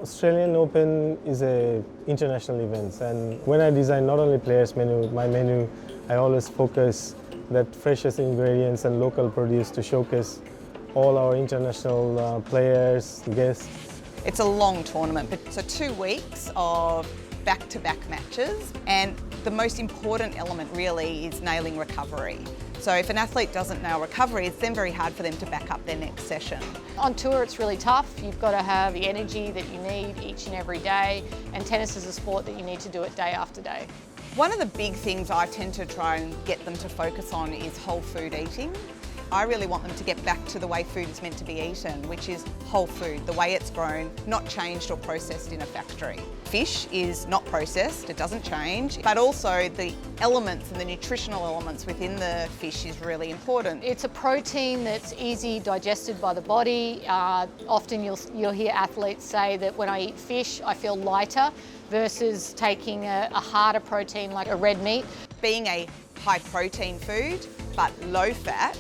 Australian Open is a international event, and when I design not only players menu, my menu, I always focus that freshest ingredients and local produce to showcase all our international players, guests. It's a long tournament, so 2 weeks of back-to-back matches, and the most important element really is nailing recovery. So if an athlete doesn't nail recovery, it's then very hard for them to back up their next session. On tour it's really tough. You've got to have the energy that you need each and every day, and tennis is a sport that you need to do it day after day. One of the big things I tend to try and get them to focus on is whole food eating. I really want them to get back to the way food is meant to be eaten, which is whole food, the way it's grown, not changed or processed in a factory. Fish is not processed, it doesn't change, but also the elements and the nutritional elements within the fish is really important. It's a protein that's easy digested by the body. Often you'll hear athletes say that when I eat fish, I feel lighter versus taking a harder protein like a red meat. Being a high protein food, but low fat,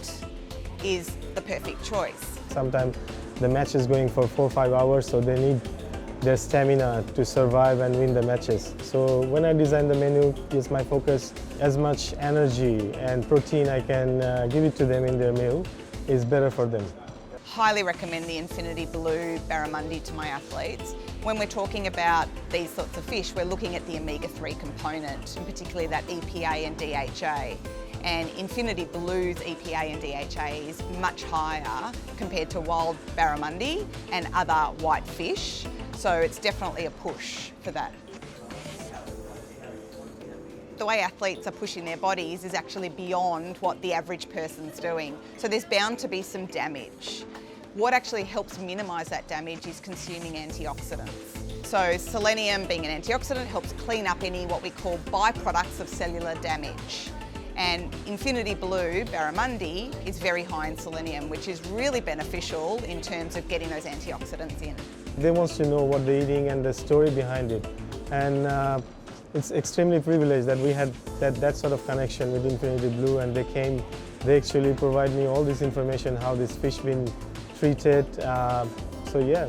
is the perfect choice. Sometimes the match is going for 4 or 5 hours, so they need their stamina to survive and win the matches. So when I design the menu, it's my focus. As much energy and protein I can give it to them in their meal is better for them. Highly recommend the Infinity Blue Barramundi to my athletes. When we're talking about these sorts of fish, we're looking at the omega-3 component, and particularly that EPA and DHA. And Infinity Blue's EPA and DHA is much higher compared to wild barramundi and other white fish, so it's definitely a push for that. The way athletes are pushing their bodies is actually beyond what the average person's doing, so there's bound to be some damage. What actually helps minimise that damage is consuming antioxidants. So selenium, being an antioxidant, helps clean up any what we call byproducts of cellular damage. And Infinity Blue Barramundi is very high in selenium, which is really beneficial in terms of getting those antioxidants in. They want to know what they're eating and the story behind it. And it's extremely privileged that we had that sort of connection with Infinity Blue, and they actually provide me all this information, how this fish been treated. So yeah,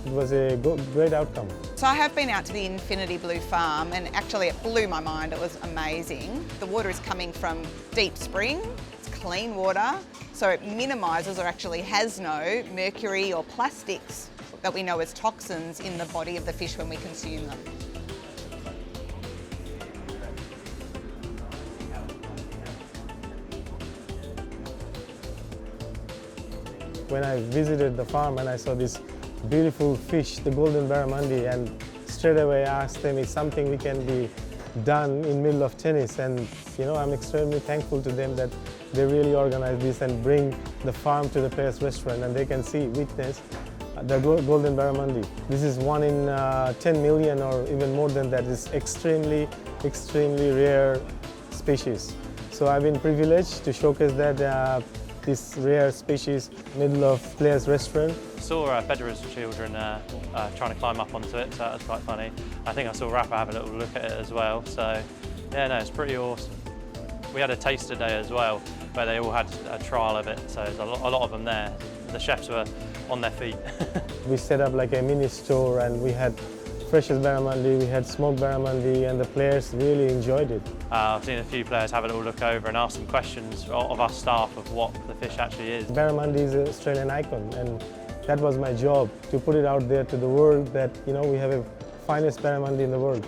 it was a great outcome. So I have been out to the Infinity Blue farm, and actually it blew my mind. It was amazing. The water is coming from deep spring, it's clean water, so it minimises or actually has no mercury or plastics that we know as toxins in the body of the fish when we consume them. When I visited the farm and I saw this beautiful fish, the golden barramundi, and straight away I asked them, is something we can be done in middle of tennis? And I'm extremely thankful to them that they really organize this and bring the farm to the players' restaurant, and they can witness the golden barramundi. This is 1 in 10 million or even more than that. It's extremely rare species. So I've been privileged to showcase that this rare species middle of players' restaurant. I saw Federer's children trying to climb up onto it, so that was quite funny. I think I saw Rafa have a little look at it as well, so yeah, no, it's pretty awesome. We had a taster day as well, where they all had a trial of it, so there's a lot of them there. The chefs were on their feet. We set up like a mini store, and we had freshest barramundi, we had smoked barramundi, and the players really enjoyed it. I've seen a few players have a little look over and ask some questions of our staff of what the fish actually is. Barramundi is an Australian icon, and that was my job, to put it out there to the world that we have a finest barramundi in the world.